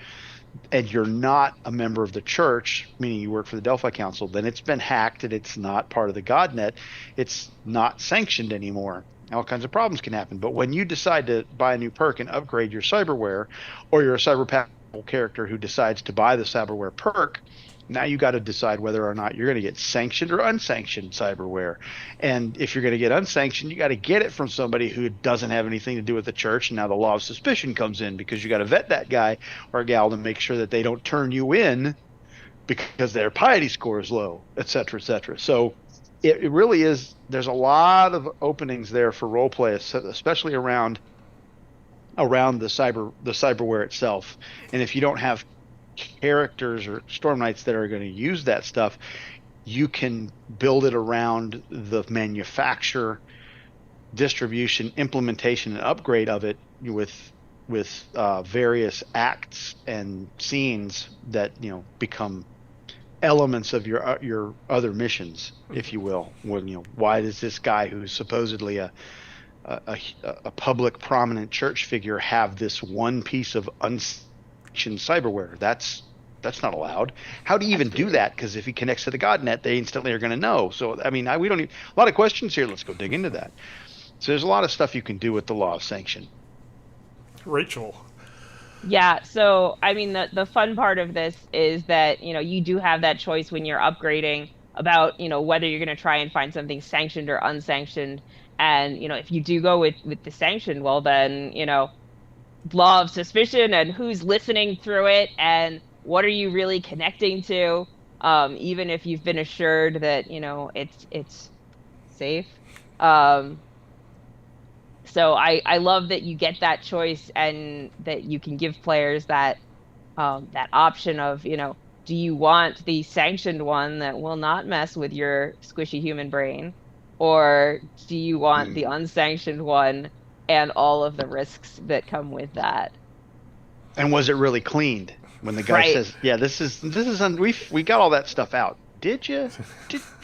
and you're not a member of the church, meaning you work for the Delphi Council, then it's been hacked and it's not part of the GodNet. It's not sanctioned anymore. All kinds of problems can happen. But when you decide to buy a new perk and upgrade your cyberware, or you're a cyberpapal character who decides to buy the cyberware perk, now you got to decide whether or not you're going to get sanctioned or unsanctioned cyberware. And if you're going to get unsanctioned, you got to get it from somebody who doesn't have anything to do with the church. And now the law of suspicion comes in because you got to vet that guy or gal to make sure that they don't turn you in because their piety score is low, et cetera, et cetera. So it really is, there's a lot of openings there for role play, especially around the cyberware itself. And if you don't have characters or storm knights that are going to use that stuff, you can build it around the manufacture, distribution, implementation, and upgrade of it with various acts and scenes that become elements of your other missions, if you will. Why does this guy who's supposedly a public prominent church figure have this one piece of cyberware? That's not allowed. How do you even do that? Because if he connects to the GodNet, they instantly are going to know. So we don't need a lot of questions here. Let's go dig into that. So there's a lot of stuff you can do with the law of sanction. Rachel. Yeah, so the fun part of this is that you do have that choice when you're upgrading about whether you're going to try and find something sanctioned or unsanctioned. And if you do go with the sanctioned, well then law of suspicion and who's listening through it and what are you really connecting to, even if you've been assured that it's safe. So I love that you get that choice and that you can give players that option of do you want the sanctioned one that will not mess with your squishy human brain, or do you want the unsanctioned one and all of the risks that come with that? And was it really cleaned? When the guy says, "Yeah, this is we got all that stuff out." Did you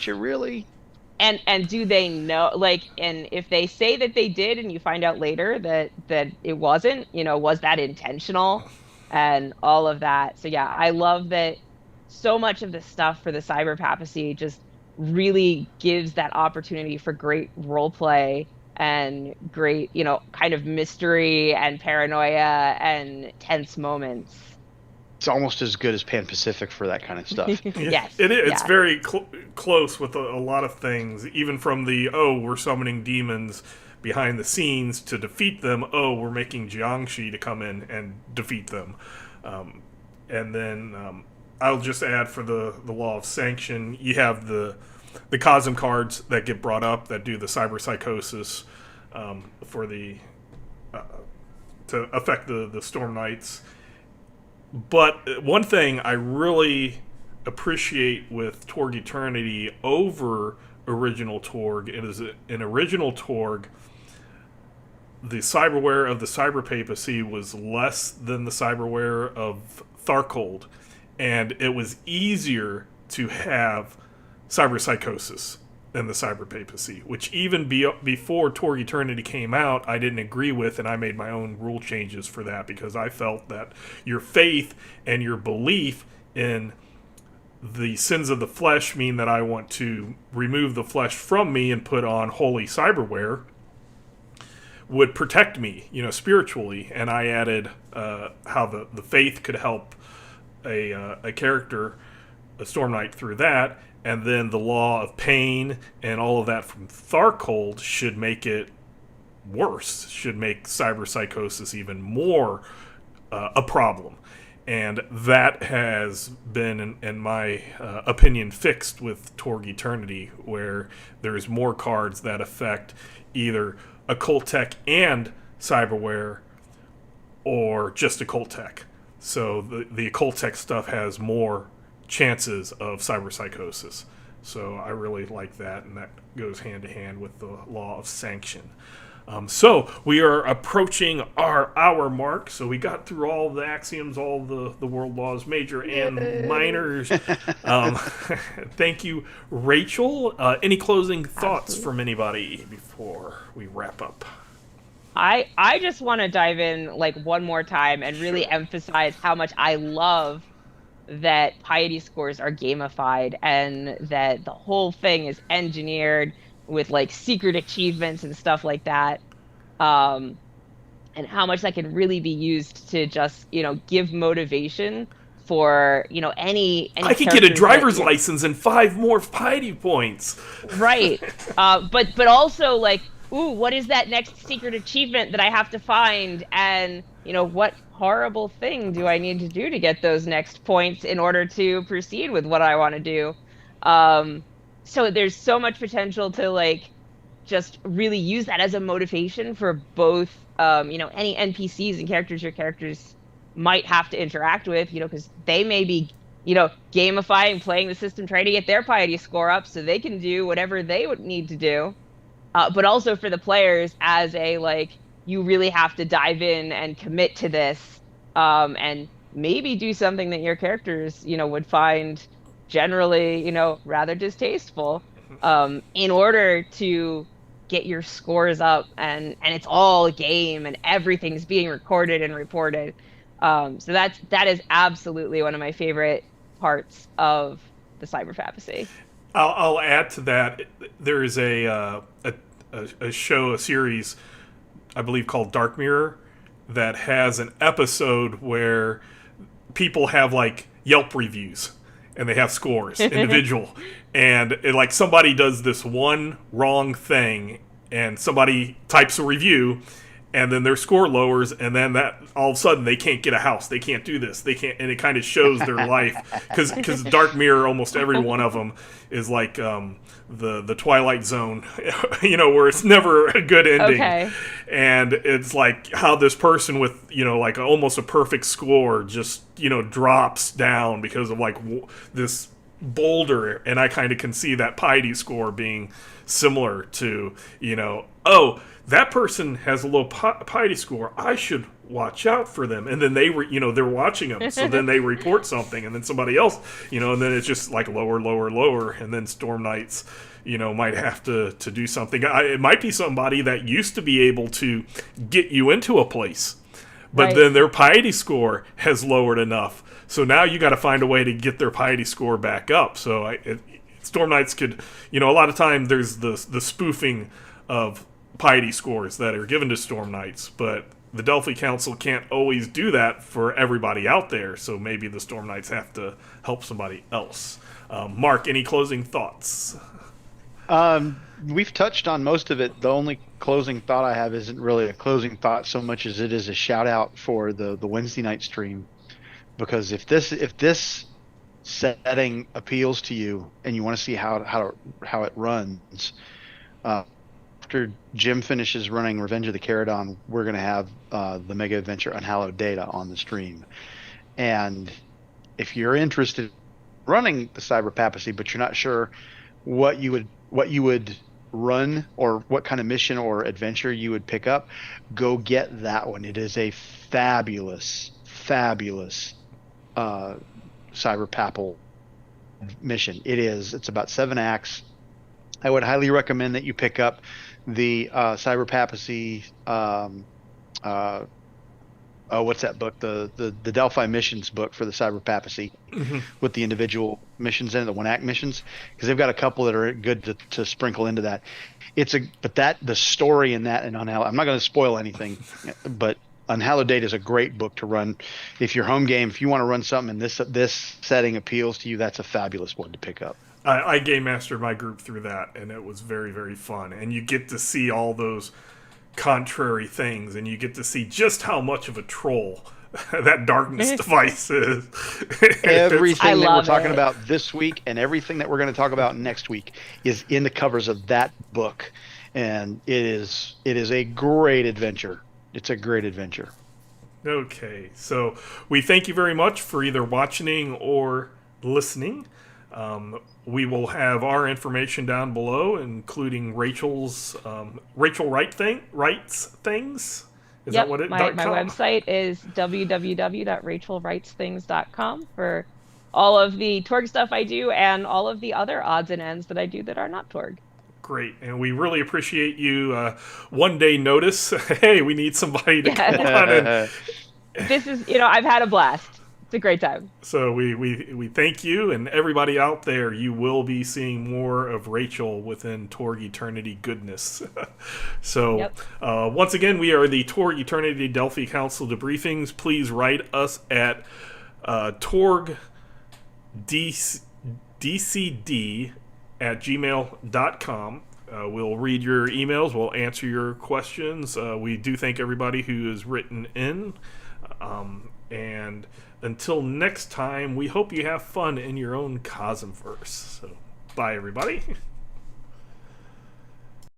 really? And do they know? And if they say that they did, and you find out later that it wasn't, was that intentional, and all of that. So yeah, I love that so much of the stuff for the Cyberpapacy just really gives that opportunity for great role play and great, kind of mystery and paranoia and tense moments. It's almost as good as Pan Pacific for that kind of stuff. Yes. It is. Yeah. It's very close with a lot of things, even from we're summoning demons behind the scenes to defeat them. We're making Jiangxi to come in and defeat them. And then I'll just add for the law of sanction, you have the Cosm cards that get brought up that do the cyber psychosis for to affect the Storm Knights. But one thing I really appreciate with Torg Eternity over original Torg is in original Torg, the cyberware of the Cyberpapacy was less than the cyberware of Tharkold, and it was easier to have cyberpsychosis than the Cyberpapacy, which even before Torg Eternity came out, I didn't agree with, and I made my own rule changes for that because I felt that your faith and your belief in the sins of the flesh mean that I want to remove the flesh from me and put on holy cyberware would protect me, spiritually. And I added how the faith could help a character, a Storm Knight, through that. And then the law of pain and all of that from Tharkold should make it worse, should make cyberpsychosis even more a problem. And that has been, in my opinion, fixed with Torg Eternity, where there's more cards that affect either occult tech and cyberware, or just occult tech. So the occult tech stuff has more chances of cyberpsychosis. So I really like that, and that goes hand to hand with the law of sanction. So we are approaching our hour mark. So we got through all the axioms, all the world laws, major and minors. Thank you, Rachel. Any closing thoughts from anybody before we wrap up? I just want to dive in one more time and really emphasize how much I love that piety scores are gamified and that the whole thing is engineered with secret achievements and stuff like that, and how much that can really be used to just give motivation for any I could get a driver's license and 5 more piety points. Right. But also ooh, what is that next secret achievement that I have to find, and what horrible thing do I need to do to get those next points in order to proceed with what I want to do. So there's so much potential to just really use that as a motivation for both any NPCs and characters your characters might have to interact with, because they may be gamifying, playing the system, trying to get their piety score up so they can do whatever they would need to do. But also for the players as you really have to dive in and commit to this, and maybe do something that your characters would find generally rather distasteful, in order to get your scores up, and it's all a game and everything's being recorded and reported. So that is absolutely one of my favorite parts of the Cyberpapacy. I'll add to that. There is a show, a series, I believe, called Dark Mirror, that has an episode where people have Yelp reviews and they have scores, individual, and somebody does this one wrong thing and somebody types a review, and then their score lowers, and then that all of a sudden they can't get a house, they can't do this, they can't, and it kind of shows their life, because Dark Mirror, almost every one of them is the Twilight Zone, where it's never a good ending. Okay. And it's how this person with almost a perfect score just drops down because of this boulder, and I kind of can see that piety score being similar to oh, that person has a low piety score, I should watch out for them. And then they're watching them, so then they report something, and then somebody else, and then it's just lower, and then Storm Knights, might have to do something. It might be somebody that used to be able to get you into a place, but right. Then their piety score has lowered enough, so now you got to find a way to get their piety score back up. So Storm Knights could, a lot of time there's the spoofing of piety scores that are given to Storm Knights, but the Delphi Council can't always do that for everybody out there, so maybe the Storm Knights have to help somebody else. Mark, any closing thoughts? We've touched on most of it. The only closing thought I have isn't really a closing thought so much as it is a shout out for the Wednesday night stream, because if this setting appeals to you and you want to see how it runs, after Jim finishes running Revenge of the Caradon, we're going to have the Mega Adventure Unhallowed Data on the stream. And if you're interested in running the Cyberpapacy, but you're not sure what you would run or what kind of mission or adventure you would pick up, go get that one. It is a fabulous, fabulous cyberpapal mission. It's about 7 acts. I would highly recommend that you pick up the Cyberpapacy. What's that book? The Delphi missions book for the Cyberpapacy, with the individual missions in it, the 1 act missions, because they've got a couple that are good to sprinkle into that. The story in that, and I'm not going to spoil anything, but Unhallowed Date is a great book to run if your home game. If you want to run something and this setting appeals to you, that's a fabulous one to pick up. I game mastered my group through that, and it was very, very fun. And you get to see all those contrary things, and you get to see just how much of a troll that darkness device is. Everything that we're love talking it. about this week and everything that we're going to talk about next week is in the covers of that book, and it is a great adventure. It's a great adventure. Okay, so we thank you very much for either watching or listening. We will have our information down below, including Rachel's Rachel Writes Things. Is that what it? My website is www.rachelwritesthings.com for all of the Torg stuff I do and all of the other odds and ends that I do that are not Torg. Great, and we really appreciate you. One day notice, hey, we need somebody to come on. And This is, I've had a blast. It's a great time. so we thank you, and everybody out there. You will be seeing more of Rachel within Torg Eternity goodness. So Yep. Once again, we are the Torg Eternity Delphi Council Debriefings. Please write us at Torg DCD@gmail.com. We'll read your emails. We'll answer your questions. We do thank everybody who has written in. And until next time, we hope you have fun in your own Cosmverse. So, bye, everybody.